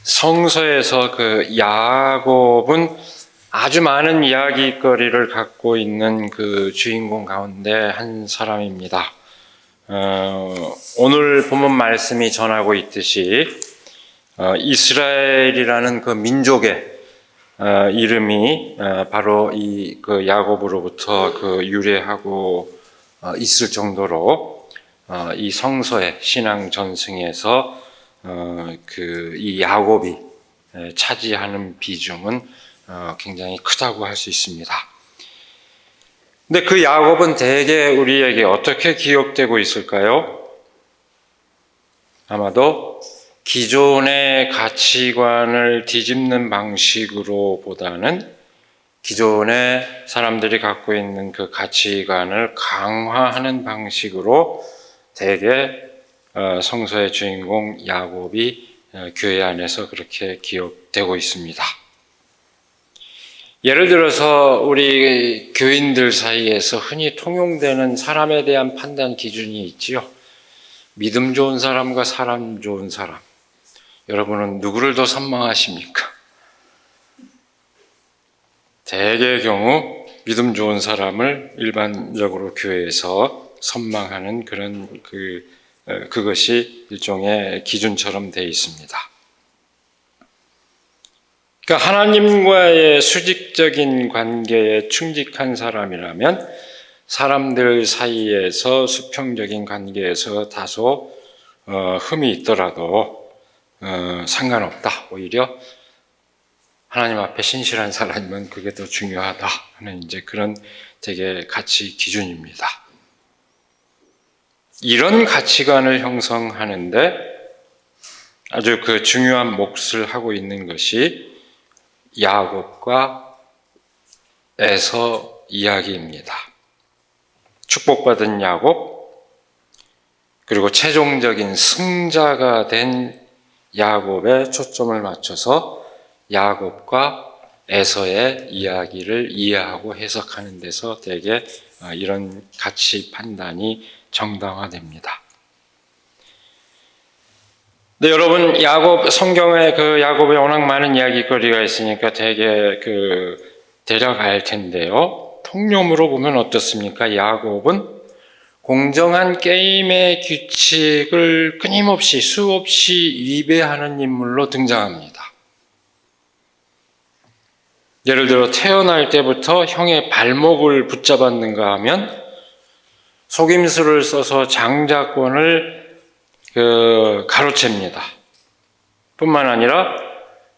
성서에서 그 야곱은 아주 많은 이야기거리를 갖고 있는 그 주인공 가운데 한 사람입니다. 오늘 본문 말씀이 전하고 있듯이 이스라엘이라는 그 민족의 이름이 바로 이 그 야곱으로부터 그 유래하고 있을 정도로 이 성서의 신앙 전승에서 이 야곱이 차지하는 비중은 굉장히 크다고 할 수 있습니다. 근데 그 야곱은 대개 우리에게 어떻게 기억되고 있을까요? 아마도 기존의 가치관을 뒤집는 방식으로 보다는 기존의 사람들이 갖고 있는 그 가치관을 강화하는 방식으로 대개 성서의 주인공 야곱이 교회 안에서 그렇게 기억되고 있습니다. 예를 들어서 우리 교인들 사이에서 흔히 통용되는 사람에 대한 판단 기준이 있지요. 믿음 좋은 사람과 사람 좋은 사람. 여러분은 누구를 더 선망하십니까? 대개의 경우 믿음 좋은 사람을 일반적으로 교회에서 선망하는 그런 그것이 일종의 기준처럼 되어 있습니다. 그러니까 하나님과의 수직적인 관계에 충직한 사람이라면 사람들 사이에서 수평적인 관계에서 다소 흠이 있더라도 상관없다. 오히려 하나님 앞에 신실한 사람이면 그게 더 중요하다 하는 이제 그런 되게 가치 기준입니다. 이런 가치관을 형성하는데 아주 그 중요한 몫을 하고 있는 것이 야곱과 에서 이야기입니다. 축복받은 야곱, 그리고 최종적인 승자가 된 야곱에 초점을 맞춰서 야곱과 에서의 이야기를 이해하고 해석하는 데서 대개 이런 가치 판단이 정당화됩니다. 네, 여러분, 성경에 그 야곱에 워낙 많은 이야기거리가 있으니까 대개 대략 알 텐데요. 통념으로 보면 어떻습니까? 야곱은 공정한 게임의 규칙을 끊임없이 수없이 위배하는 인물로 등장합니다. 예를 들어 태어날 때부터 형의 발목을 붙잡았는가 하면 속임수를 써서 장자권을 가로챕니다. 뿐만 아니라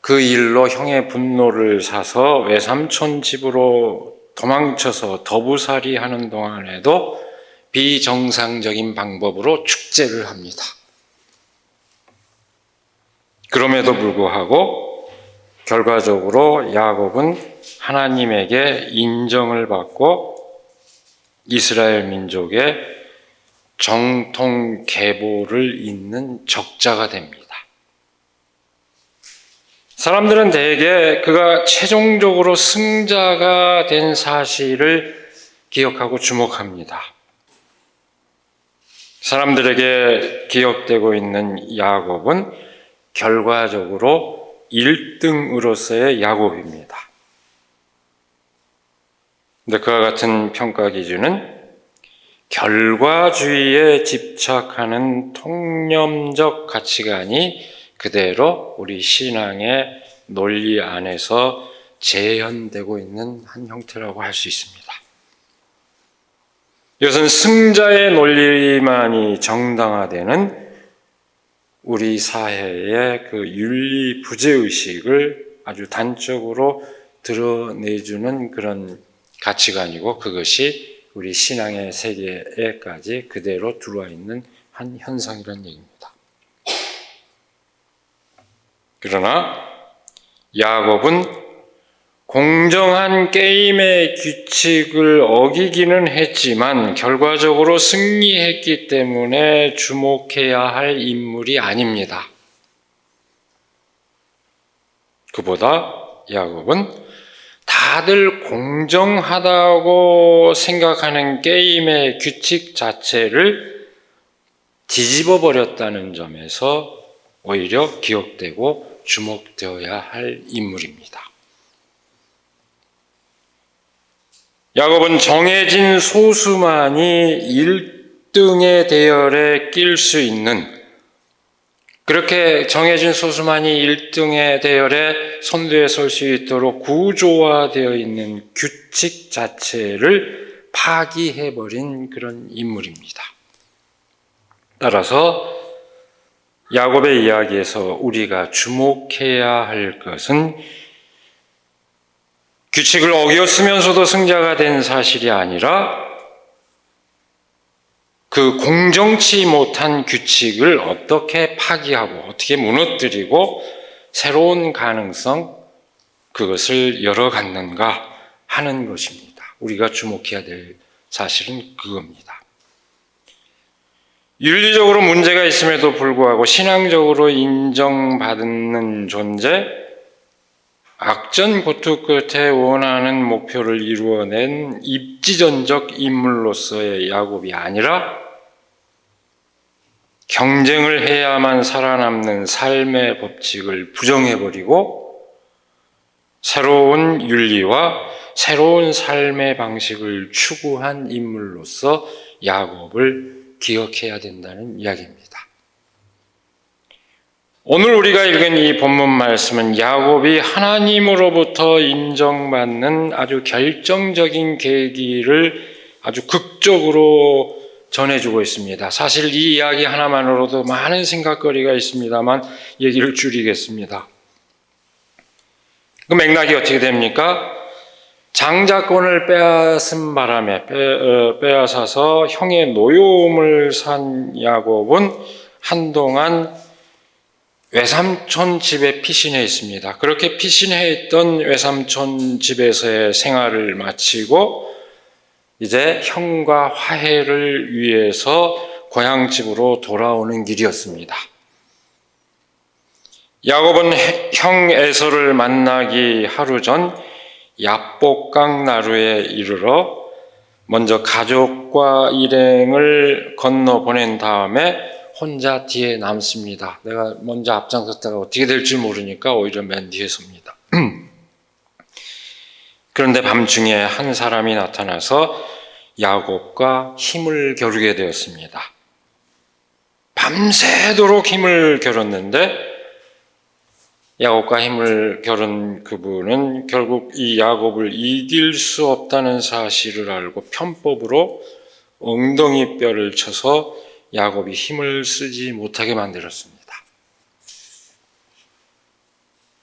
그 일로 형의 분노를 사서 외삼촌 집으로 도망쳐서 더부살이 하는 동안에도 비정상적인 방법으로 축제를 합니다. 그럼에도 불구하고 결과적으로 야곱은 하나님에게 인정을 받고 이스라엘 민족의 정통 계보를 잇는 적자가 됩니다. 사람들은 대개 그가 최종적으로 승자가 된 사실을 기억하고 주목합니다. 사람들에게 기억되고 있는 야곱은 결과적으로 1등으로서의 야곱입니다. 근데 그와 같은 평가 기준은 결과주의에 집착하는 통념적 가치관이 그대로 우리 신앙의 논리 안에서 재현되고 있는 한 형태라고 할 수 있습니다. 이것은 승자의 논리만이 정당화되는 우리 사회의 그 윤리 부재의식을 아주 단적으로 드러내주는 그런 가치관이고 그것이 우리 신앙의 세계에까지 그대로 들어와 있는 한 현상이라는 얘기입니다. 그러나 야곱은 공정한 게임의 규칙을 어기기는 했지만 결과적으로 승리했기 때문에 주목해야 할 인물이 아닙니다. 그보다 야곱은 다들 공정하다고 생각하는 게임의 규칙 자체를 뒤집어 버렸다는 점에서 오히려 기억되고 주목되어야 할 인물입니다. 야곱은 정해진 소수만이 1등의 대열에 낄 수 있는, 그렇게 정해진 소수만이 1등의 대열에 선두에 설 수 있도록 구조화되어 있는 규칙 자체를 파기해버린 그런 인물입니다. 따라서 야곱의 이야기에서 우리가 주목해야 할 것은 규칙을 어겼으면서도 승자가 된 사실이 아니라 그 공정치 못한 규칙을 어떻게 파기하고 어떻게 무너뜨리고 새로운 가능성, 그것을 열어갔는가 하는 것입니다. 우리가 주목해야 될 사실은 그겁니다. 윤리적으로 문제가 있음에도 불구하고 신앙적으로 인정받는 존재, 악전고투 끝에 원하는 목표를 이루어낸 입지전적 인물로서의 야곱이 아니라 경쟁을 해야만 살아남는 삶의 법칙을 부정해버리고 새로운 윤리와 새로운 삶의 방식을 추구한 인물로서 야곱을 기억해야 된다는 이야기입니다. 오늘 우리가 읽은 이 본문 말씀은 야곱이 하나님으로부터 인정받는 아주 결정적인 계기를 아주 극적으로 전해주고 있습니다. 사실 이 이야기 하나만으로도 많은 생각거리가 있습니다만 얘기를 줄이겠습니다. 그 맥락이 어떻게 됩니까? 장자권을 빼앗은 바람에 빼앗아서 형의 노여움을 산 야곱은 한동안 외삼촌 집에 피신해 있습니다. 그렇게 피신해 있던 외삼촌 집에서의 생활을 마치고 이제 형과 화해를 위해서 고향집으로 돌아오는 길이었습니다. 야곱은 형 에서를 만나기 하루 전 야복강 나루에 이르러 먼저 가족과 일행을 건너 보낸 다음에 혼자 뒤에 남습니다. 내가 먼저 앞장섰다가 어떻게 될지 모르니까 오히려 맨 뒤에 섭니다. 그런데 밤중에 한 사람이 나타나서 야곱과 힘을 겨루게 되었습니다. 밤새도록 힘을 겨뤘는데 야곱과 힘을 겨룬 그분은 결국 이 야곱을 이길 수 없다는 사실을 알고 편법으로 엉덩이뼈를 쳐서 야곱이 힘을 쓰지 못하게 만들었습니다.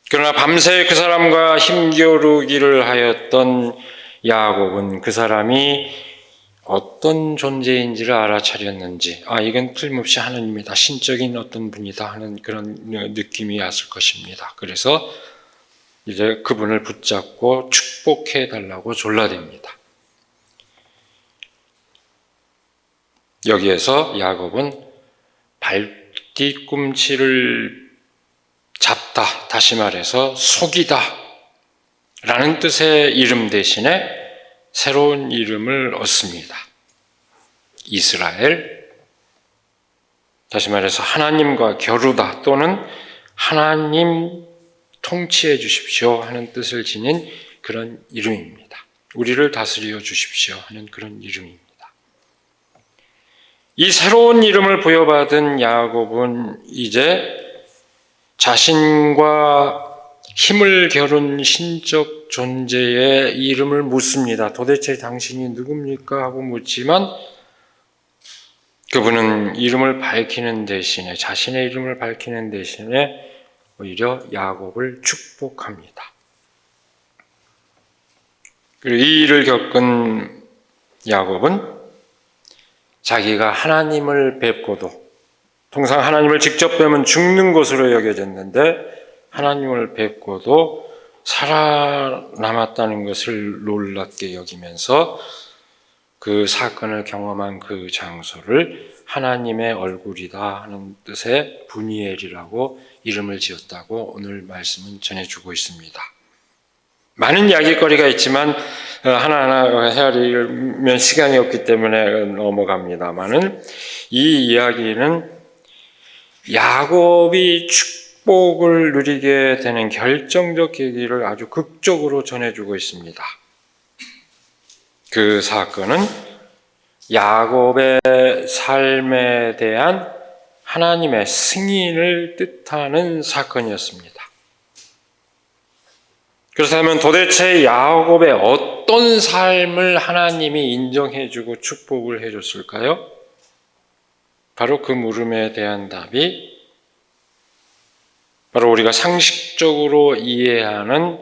그러나 밤새 그 사람과 힘겨루기를 하였던 야곱은 그 사람이 어떤 존재인지를 알아차렸는지, 이건 틀림없이 하나님이다, 신적인 어떤 분이다 하는 그런 느낌이 왔을 것입니다. 그래서 이제 그분을 붙잡고 축복해 달라고 졸라댑니다. 여기에서 야곱은 발뒤꿈치를 잡다, 다시 말해서 속이다 라는 뜻의 이름 대신에 새로운 이름을 얻습니다. 이스라엘, 다시 말해서 하나님과 겨루다 또는 하나님 통치해 주십시오 하는 뜻을 지닌 그런 이름입니다. 우리를 다스려 주십시오 하는 그런 이름입니다. 이 새로운 이름을 부여받은 야곱은 이제 자신과 힘을 겨룬 신적 존재의 이름을 묻습니다. 도대체 당신이 누굽니까? 하고 묻지만 그분은 이름을 밝히는 대신에, 자신의 이름을 밝히는 대신에 오히려 야곱을 축복합니다. 그리고 이 일을 겪은 야곱은 자기가 하나님을 뵙고도, 통상 하나님을 직접 뵈면 죽는 것으로 여겨졌는데 하나님을 뵙고도 살아남았다는 것을 놀랍게 여기면서 그 사건을 경험한 그 장소를 하나님의 얼굴이다 하는 뜻의 브니엘이라고 이름을 지었다고 오늘 말씀은 전해주고 있습니다. 많은 이야기거리가 있지만 하나하나 헤아리면 시간이 없기 때문에 넘어갑니다만은 이 이야기는 야곱이 축복을 누리게 되는 결정적 계기를 아주 극적으로 전해주고 있습니다. 그 사건은 야곱의 삶에 대한 하나님의 승인을 뜻하는 사건이었습니다. 그렇다면 도대체 야곱의 어떤 삶을 하나님이 인정해주고 축복을 해줬을까요? 바로 그 물음에 대한 답이 바로 우리가 상식적으로 이해하는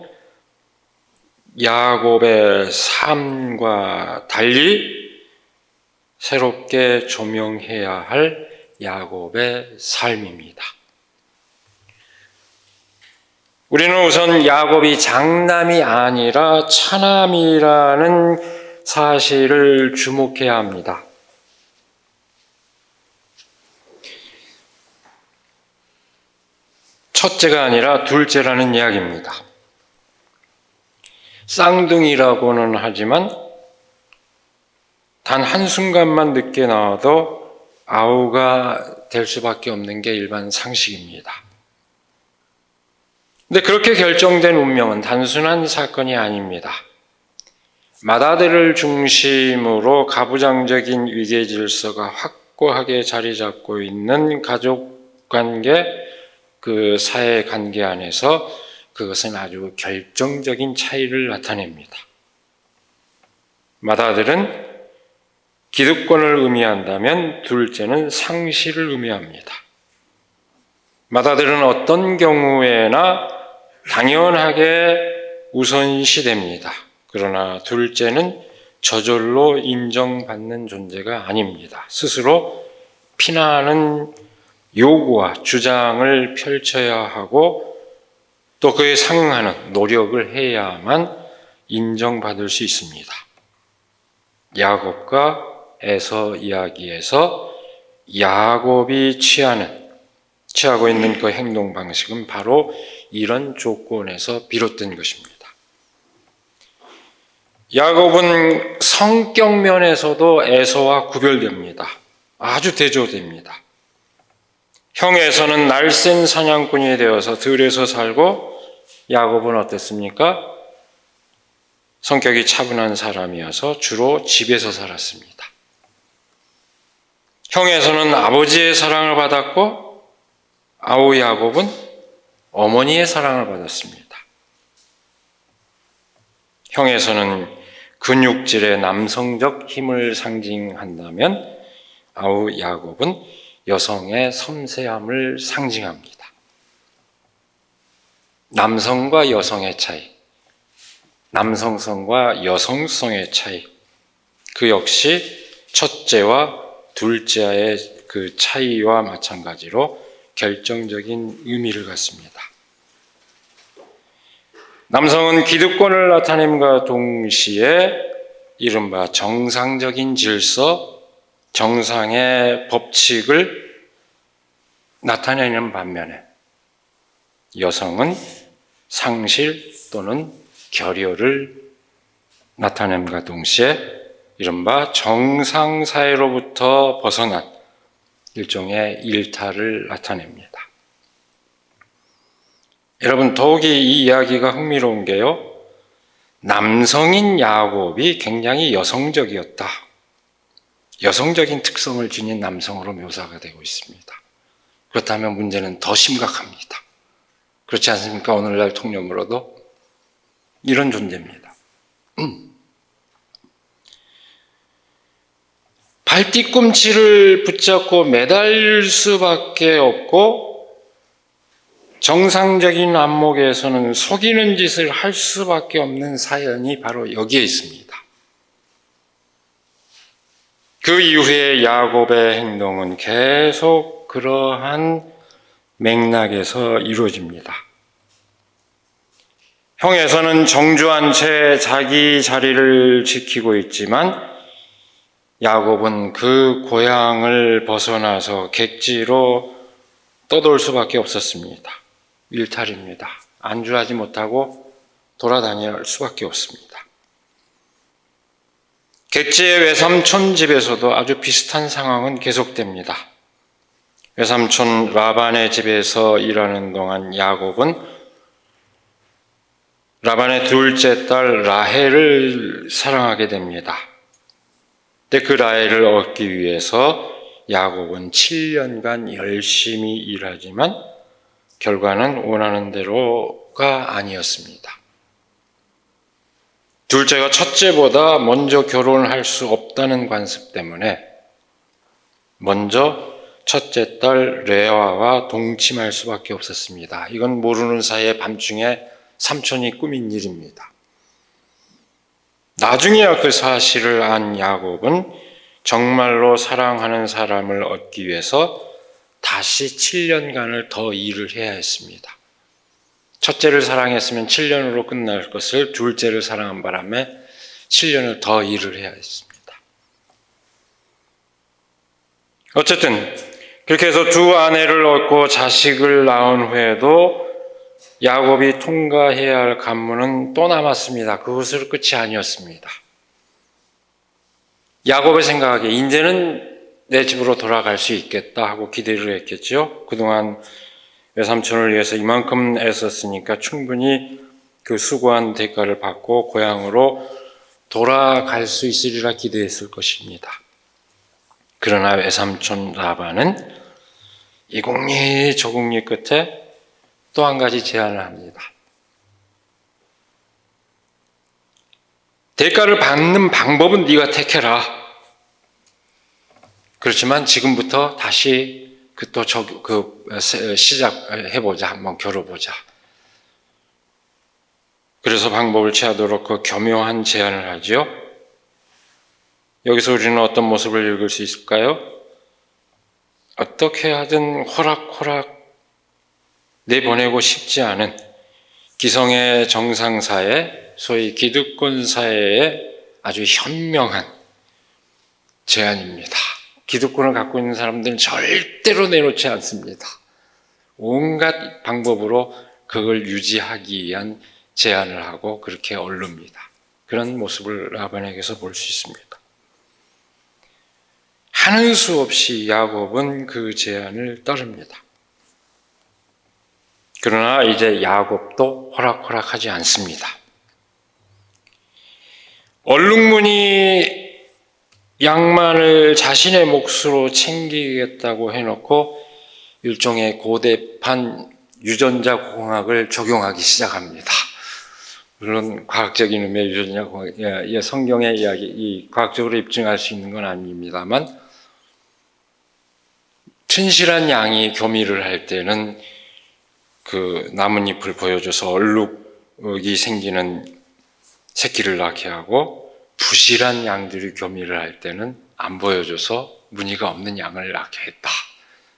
야곱의 삶과 달리 새롭게 조명해야 할 야곱의 삶입니다. 우리는 우선 야곱이 장남이 아니라 차남이라는 사실을 주목해야 합니다. 첫째가 아니라 둘째라는 이야기입니다. 쌍둥이라고는 하지만 단 한순간만 늦게 나와도 아우가 될 수밖에 없는 게 일반 상식입니다. 근데 그렇게 결정된 운명은 단순한 사건이 아닙니다. 맏아들을 중심으로 가부장적인 위계 질서가 확고하게 자리 잡고 있는 가족 관계, 그 사회 관계 안에서 그것은 아주 결정적인 차이를 나타냅니다. 맏아들은 기득권을 의미한다면 둘째는 상실을 의미합니다. 맏아들은 어떤 경우에나 당연하게 우선시됩니다. 그러나 둘째는 저절로 인정받는 존재가 아닙니다. 스스로 피나는 요구와 주장을 펼쳐야 하고 또 그에 상응하는 노력을 해야만 인정받을 수 있습니다. 야곱과 에서 이야기에서 야곱이 취하고 있는 그 행동 방식은 바로 이런 조건에서 비롯된 것입니다. 야곱은 성격 면에서도 에서와 구별됩니다. 아주 대조됩니다. 형 에서는 날쌘 사냥꾼이 되어서 들에서 살고 야곱은 어땠습니까? 성격이 차분한 사람이어서 주로 집에서 살았습니다. 형 에서는 아버지의 사랑을 받았고 아우 야곱은 어머니의 사랑을 받았습니다. 형 에서는 근육질의 남성적 힘을 상징한다면 아우 야곱은 여성의 섬세함을 상징합니다. 남성과 여성의 차이, 남성성과 여성성의 차이, 그 역시 첫째와 둘째의 그 차이와 마찬가지로 결정적인 의미를 갖습니다. 남성은 기득권을 나타냄과 동시에 이른바 정상적인 질서, 정상의 법칙을 나타내는 반면에 여성은 상실 또는 결여를 나타냄과 동시에 이른바 정상사회로부터 벗어난 일종의 일탈을 나타냅니다. 여러분, 더욱이 이 이야기가 흥미로운 게요, 남성인 야곱이 굉장히 여성적이었다. 여성적인 특성을 지닌 남성으로 묘사가 되고 있습니다. 그렇다면 문제는 더 심각합니다. 그렇지 않습니까? 오늘날 통념으로도 이런 존재입니다. 발뒤꿈치를 붙잡고 매달릴 수밖에 없고 정상적인 안목에서는 속이는 짓을 할 수밖에 없는 사연이 바로 여기에 있습니다. 그 이후에 야곱의 행동은 계속 그러한 맥락에서 이루어집니다. 형에서는 정주한 채 자기 자리를 지키고 있지만 야곱은 그 고향을 벗어나서 객지로 떠돌 수밖에 없었습니다. 일탈입니다. 안주하지 못하고 돌아다닐 수밖에 없습니다. 객지의 외삼촌 집에서도 아주 비슷한 상황은 계속됩니다. 외삼촌 라반의 집에서 일하는 동안 야곱은 라반의 둘째 딸 라헬을 사랑하게 됩니다. 근데 그 라헬을 얻기 위해서 야곱은 7년간 열심히 일하지만 결과는 원하는 대로가 아니었습니다. 둘째가 첫째보다 먼저 결혼할 수 없다는 관습 때문에 먼저 첫째 딸 레아와 동침할 수밖에 없었습니다. 이건 모르는 사이에 밤중에 삼촌이 꾸민 일입니다. 나중에야 그 사실을 안 야곱은 정말로 사랑하는 사람을 얻기 위해서 다시 7년간을 더 일을 해야 했습니다. 첫째를 사랑했으면 7년으로 끝날 것을 둘째를 사랑한 바람에 7년을 더 일을 해야 했습니다. 어쨌든 그렇게 해서 두 아내를 얻고 자식을 낳은 후에도 야곱이 통과해야 할 관문은 또 남았습니다. 그것으로 끝이 아니었습니다. 야곱의 생각에 이제는 내 집으로 돌아갈 수 있겠다 하고 기대를 했겠죠. 그동안 외삼촌을 위해서 이만큼 애썼으니까 충분히 그 수고한 대가를 받고 고향으로 돌아갈 수 있으리라 기대했을 것입니다. 그러나 외삼촌 라반은 이공리 저공리 끝에 또 한 가지 제안을 합니다. 대가를 받는 방법은 네가 택해라. 그렇지만 지금부터 다시 시작해보자. 한번 겨뤄보자. 그래서 방법을 취하도록 그 교묘한 제안을 하죠. 여기서 우리는 어떤 모습을 읽을 수 있을까요? 어떻게 하든 호락호락 내보내고 싶지 않은 기성의 정상사회, 소위 기득권 사회의 아주 현명한 제안입니다. 기득권을 갖고 있는 사람들은 절대로 내놓지 않습니다. 온갖 방법으로 그걸 유지하기 위한 제안을 하고 그렇게 얼릅니다. 그런 모습을 라반에게서 볼 수 있습니다. 하는 수 없이 야곱은 그 제안을 따릅니다. 그러나 이제 야곱도 호락호락하지 않습니다. 얼룩무늬 양만을 자신의 몫으로 챙기겠다고 해놓고 일종의 고대판 유전자 공학을 적용하기 시작합니다. 물론 과학적인 의미의 유전자 공학, 성경의 이야기, 과학적으로 입증할 수 있는 건 아닙니다만 튼실한 양이 교미를 할 때는 그 나뭇잎을 보여줘서 얼룩이 생기는 새끼를 낳게 하고 부실한 양들이 교미를 할 때는 안 보여줘서 무늬가 없는 양을 낳게 했다.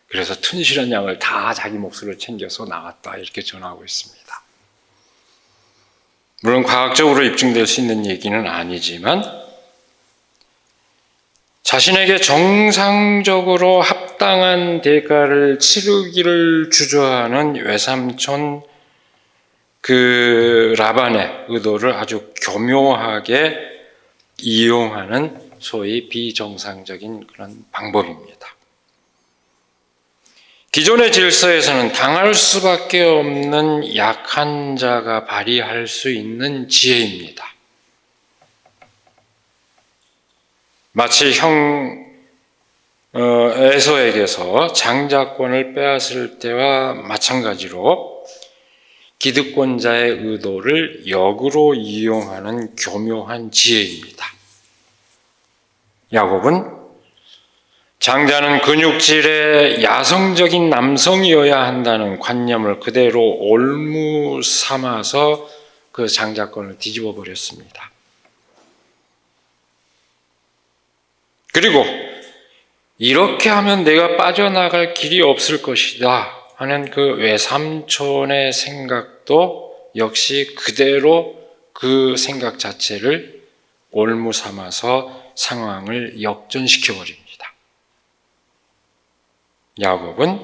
그래서 튼실한 양을 다 자기 몫으로 챙겨서 낳았다. 이렇게 전하고 있습니다. 물론 과학적으로 입증될 수 있는 얘기는 아니지만 자신에게 정상적으로 합당한 대가를 치르기를 주저하는 외삼촌 그 라반의 의도를 아주 교묘하게 이용하는 소위 비정상적인 그런 방법입니다. 기존의 질서에서는 당할 수밖에 없는 약한 자가 발휘할 수 있는 지혜입니다. 마치 에서에게서 장자권을 빼앗을 때와 마찬가지로 기득권자의 의도를 역으로 이용하는 교묘한 지혜입니다. 야곱은 장자는 근육질의 야성적인 남성이어야 한다는 관념을 그대로 올무 삼아서 그 장자권을 뒤집어 버렸습니다. 그리고 이렇게 하면 내가 빠져나갈 길이 없을 것이다 하는 그 외삼촌의 생각도 역시 그대로 그 생각 자체를 올무 삼아서 상황을 역전시켜 버립니다. 야곱은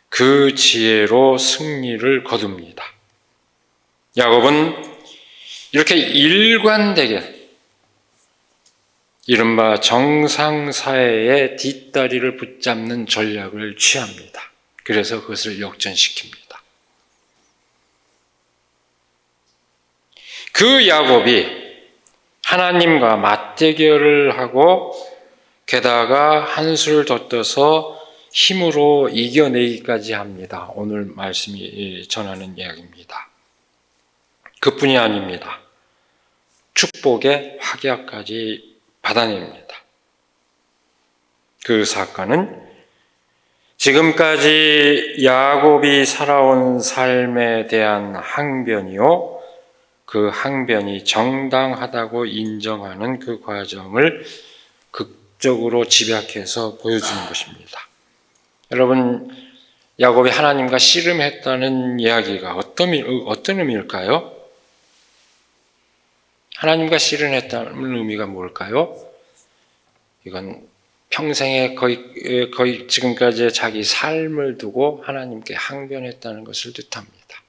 그 지혜로 승리를 거둡니다. 야곱은 이렇게 일관되게 이른바 정상사회의 뒷다리를 붙잡는 전략을 취합니다. 그래서 그것을 역전시킵니다. 그 야곱이 하나님과 맞대결을 하고 게다가 한술 더 떠서 힘으로 이겨내기까지 합니다. 오늘 말씀이 전하는 이야기입니다. 그뿐이 아닙니다. 축복의 확약까지 받아냅니다. 그 사건은 지금까지 야곱이 살아온 삶에 대한 항변이요, 그 항변이 정당하다고 인정하는 그 과정을 극적으로 집약해서 보여주는 것입니다. 여러분, 야곱이 하나님과 씨름했다는 이야기가 어떤 의미일까요? 하나님과 씨름했다는 의미가 뭘까요? 이건 평생에 거의 지금까지의 자기 삶을 두고 하나님께 항변했다는 것을 뜻합니다.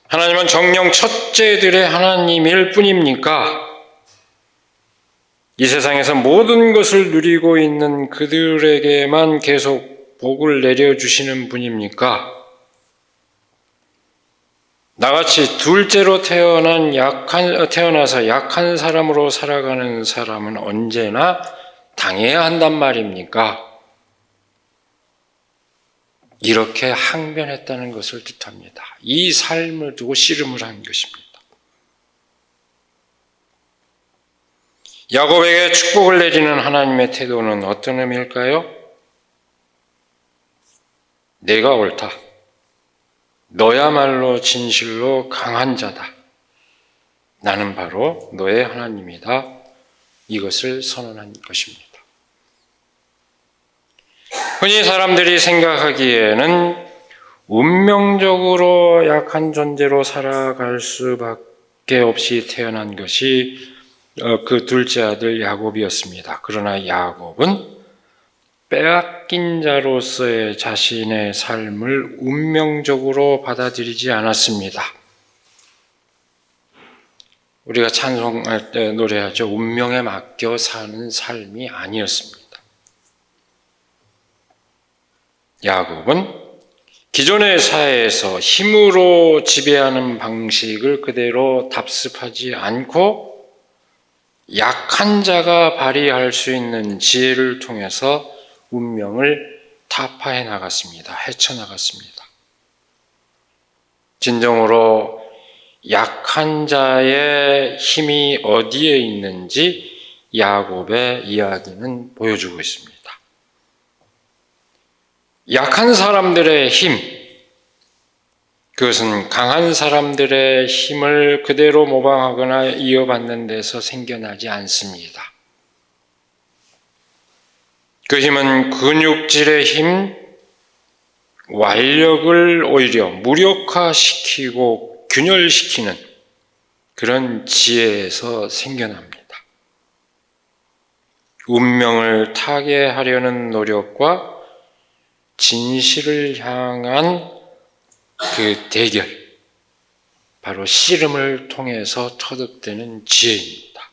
하나님은 정령 첫째들의 하나님일 뿐입니까? 이 세상에서 모든 것을 누리고 있는 그들에게만 계속 복을 내려주시는 분입니까? 나같이 둘째로 태어나서 약한 사람으로 살아가는 사람은 언제나 당해야 한단 말입니까? 이렇게 항변했다는 것을 뜻합니다. 이 삶을 두고 씨름을 한 것입니다. 야곱에게 축복을 내리는 하나님의 태도는 어떤 의미일까요? 내가 옳다. 너야말로 진실로 강한 자다. 나는 바로 너의 하나님이다. 이것을 선언한 것입니다. 흔히 사람들이 생각하기에는 운명적으로 약한 존재로 살아갈 수밖에 없이 태어난 것이 그 둘째 아들 야곱이었습니다. 그러나 야곱은 빼앗긴 자로서의 자신의 삶을 운명적으로 받아들이지 않았습니다. 우리가 찬송할 때 노래하죠. 운명에 맡겨 사는 삶이 아니었습니다. 야곱은 기존의 사회에서 힘으로 지배하는 방식을 그대로 답습하지 않고 약한 자가 발휘할 수 있는 지혜를 통해서 운명을 타파해 나갔습니다. 헤쳐나갔습니다. 진정으로 약한 자의 힘이 어디에 있는지 야곱의 이야기는 보여주고 있습니다. 약한 사람들의 힘, 그것은 강한 사람들의 힘을 그대로 모방하거나 이어받는 데서 생겨나지 않습니다. 그 힘은 근육질의 힘, 완력을 오히려 무력화시키고 균열시키는 그런 지혜에서 생겨납니다. 운명을 타개하려는 노력과 진실을 향한 그 대결, 바로 씨름을 통해서 터득되는 지혜입니다.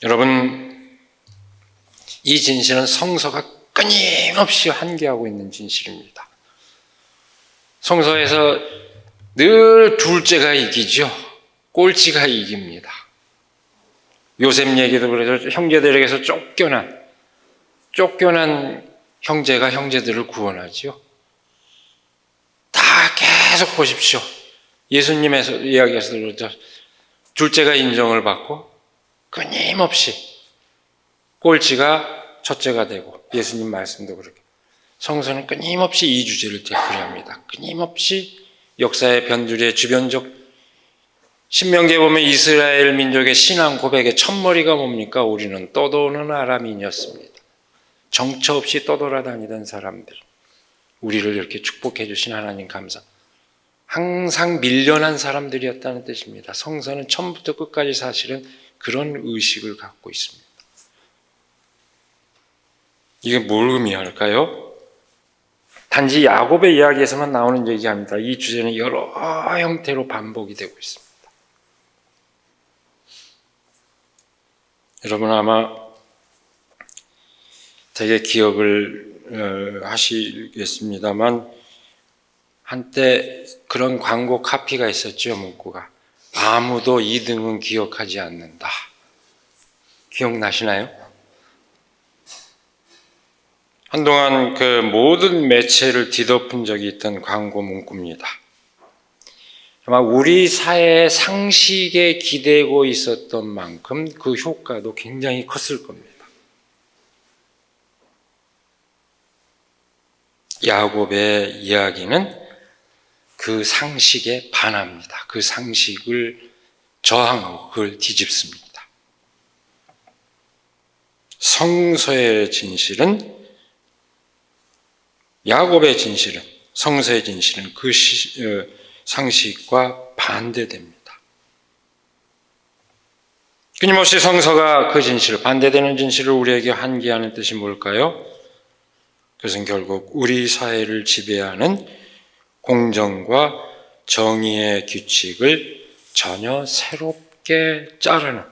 여러분, 이 진실은 성서가 끊임없이 환기하고 있는 진실입니다. 성서에서 늘 둘째가 이기죠. 꼴찌가 이깁니다. 요셉 얘기도 그래서 형제들에게서 쫓겨난 형제가 형제들을 구원하지요. 다 계속 보십시오. 예수님의 이야기에서도 그렇죠. 둘째가 인정을 받고 끊임없이 꼴찌가 첫째가 되고, 예수님 말씀도 그렇게 성서는 끊임없이 이 주제를 되풀이합니다. 끊임없이 역사의 변두리의 주변적, 신명기에 보면 이스라엘 민족의 신앙 고백의 첫머리가 뭡니까? 우리는 떠도는 아람인이었습니다. 정처 없이 떠돌아다니던 사람들, 우리를 이렇게 축복해 주신 하나님 감사. 항상 밀려난 사람들이었다는 뜻입니다. 성서는 처음부터 끝까지 사실은 그런 의식을 갖고 있습니다. 이게 뭘 의미할까요? 단지 야곱의 이야기에서만 나오는 얘기 아닙니다. 이 주제는 여러 형태로 반복이 되고 있습니다. 여러분 아마 되게 기억을 하시겠습니다만 한때 그런 광고 카피가 있었죠. 문구가 아무도 2등은 기억하지 않는다. 기억나시나요? 한동안 그 모든 매체를 뒤덮은 적이 있던 광고 문구입니다. 아마 우리 사회의 상식에 기대고 있었던 만큼 그 효과도 굉장히 컸을 겁니다. 야곱의 이야기는 그 상식에 반합니다. 그 상식을 저항하고 그걸 뒤집습니다. 성서의 진실은, 야곱의 진실은, 성서의 진실은 그 상식과 반대됩니다. 끊임없이 성서가 그 진실, 반대되는 진실을 우리에게 환기하는 뜻이 뭘까요? 그것은 결국 우리 사회를 지배하는 공정과 정의의 규칙을 전혀 새롭게 자르는,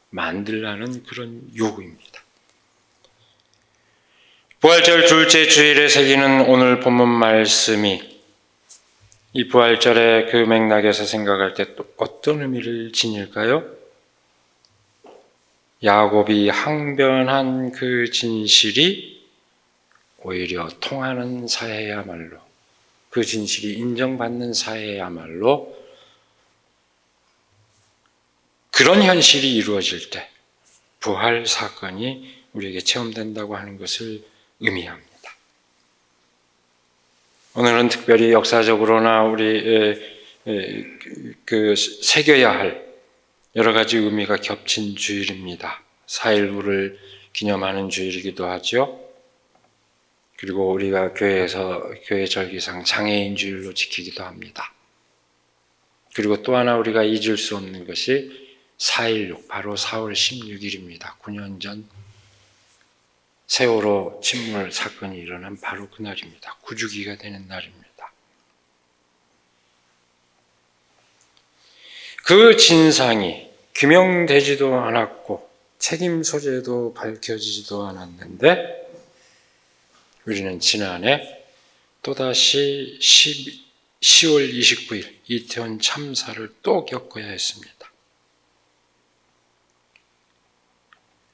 만들라는 그런 요구입니다. 부활절 둘째 주일에 새기는 오늘 본문 말씀이 이 부활절의 그 맥락에서 생각할 때 또 어떤 의미를 지닐까요? 야곱이 항변한 그 진실이 오히려 통하는 사회야말로, 그 진실이 인정받는 사회야말로 그런 현실이 이루어질 때 부활 사건이 우리에게 체험된다고 하는 것을 의미합니다. 오늘은 특별히 역사적으로나 우리 새겨야 할 여러 가지 의미가 겹친 주일입니다. 4.19를 기념하는 주일이기도 하죠. 그리고 우리가 교회에서 교회 절기상 장애인 주일로 지키기도 합니다. 그리고 또 하나 우리가 잊을 수 없는 것이 4.16, 바로 4월 16일입니다. 9년 전 세월호 침몰 사건이 일어난 바로 그날입니다. 구주기가 되는 날입니다. 그 진상이 규명되지도 않았고 책임 소재도 밝혀지지도 않았는데 우리는 지난해 또다시 10월 29일 이태원 참사를 또 겪어야 했습니다.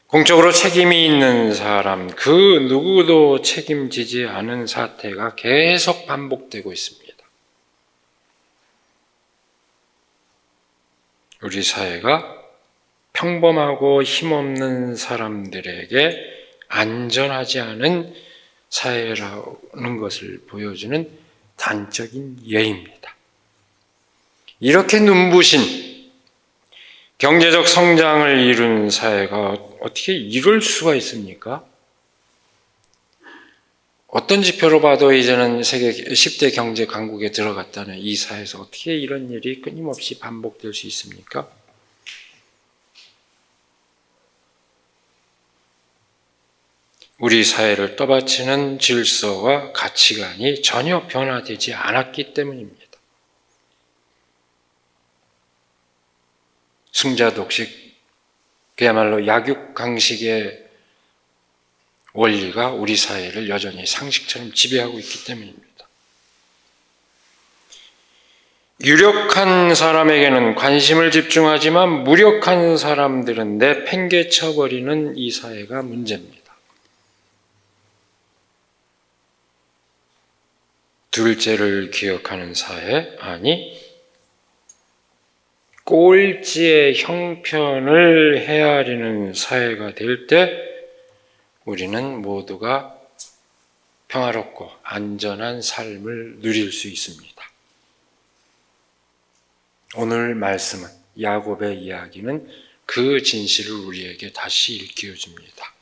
공적으로 책임이 있는 사람, 그 누구도 책임지지 않은 사태가 계속 반복되고 있습니다. 우리 사회가 평범하고 힘없는 사람들에게 안전하지 않은 사회라는 것을 보여주는 단적인 예입니다. 이렇게 눈부신 경제적 성장을 이룬 사회가 어떻게 이럴 수가 있습니까? 어떤 지표로 봐도 이제는 세계 10대 경제 강국에 들어갔다는 이 사회에서 어떻게 이런 일이 끊임없이 반복될 수 있습니까? 우리 사회를 떠받치는 질서와 가치관이 전혀 변화되지 않았기 때문입니다. 승자독식, 그야말로 약육강식의 원리가 우리 사회를 여전히 상식처럼 지배하고 있기 때문입니다. 유력한 사람에게는 관심을 집중하지만 무력한 사람들은 내팽개쳐버리는 이 사회가 문제입니다. 둘째를 기억하는 사회, 아니 꼴찌의 형편을 헤아리는 사회가 될 때 우리는 모두가 평화롭고 안전한 삶을 누릴 수 있습니다. 오늘 말씀은, 야곱의 이야기는 그 진실을 우리에게 다시 일깨워줍니다.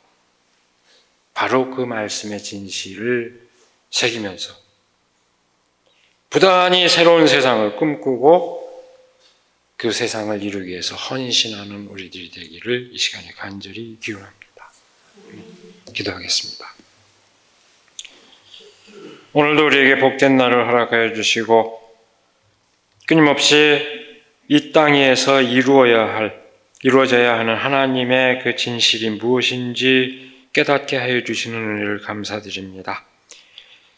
바로 그 말씀의 진실을 새기면서 부단히 새로운 세상을 꿈꾸고 그 세상을 이루기 위해서 헌신하는 우리들이 되기를 이 시간에 간절히 기원합니다. 기도하겠습니다. 오늘도 우리에게 복된 날을 허락하여 주시고 끊임없이 이 땅에서 이루어야 할 이루어져야 하는 하나님의 그 진실이 무엇인지 깨닫게 하여 주시는 은혜를 감사드립니다.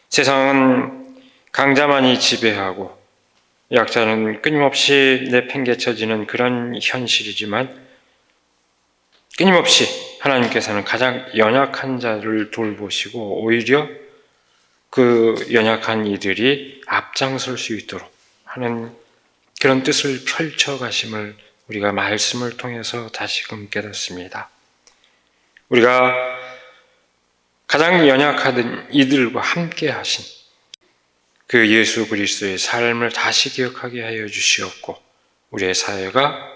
세상은 강자만이 지배하고 약자는 끊임없이 내팽개쳐지는 그런 현실이지만 끊임없이 하나님께서는 가장 연약한 자를 돌보시고 오히려 그 연약한 이들이 앞장설 수 있도록 하는 그런 뜻을 펼쳐가심을 우리가 말씀을 통해서 다시금 깨닫습니다. 우리가 가장 연약하던 이들과 함께 하신 그 예수 그리스도의 삶을 다시 기억하게 하여 주시옵고 우리의 사회가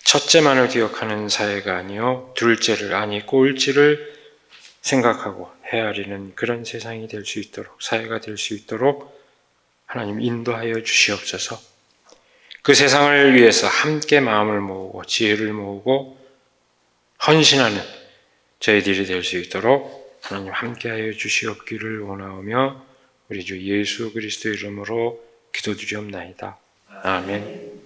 첫째만을 기억하는 사회가 아니요 둘째를 아니 꼴찌를 생각하고 헤아리는 그런 세상이 될 수 있도록 사회가 될 수 있도록 하나님 인도하여 주시옵소서. 그 세상을 위해서 함께 마음을 모으고 지혜를 모으고 헌신하는 저희들이 될 수 있도록 하나님 함께하여 주시옵기를 원하오며 우리 주 예수 그리스도의 이름으로 기도드리옵나이다. 아멘.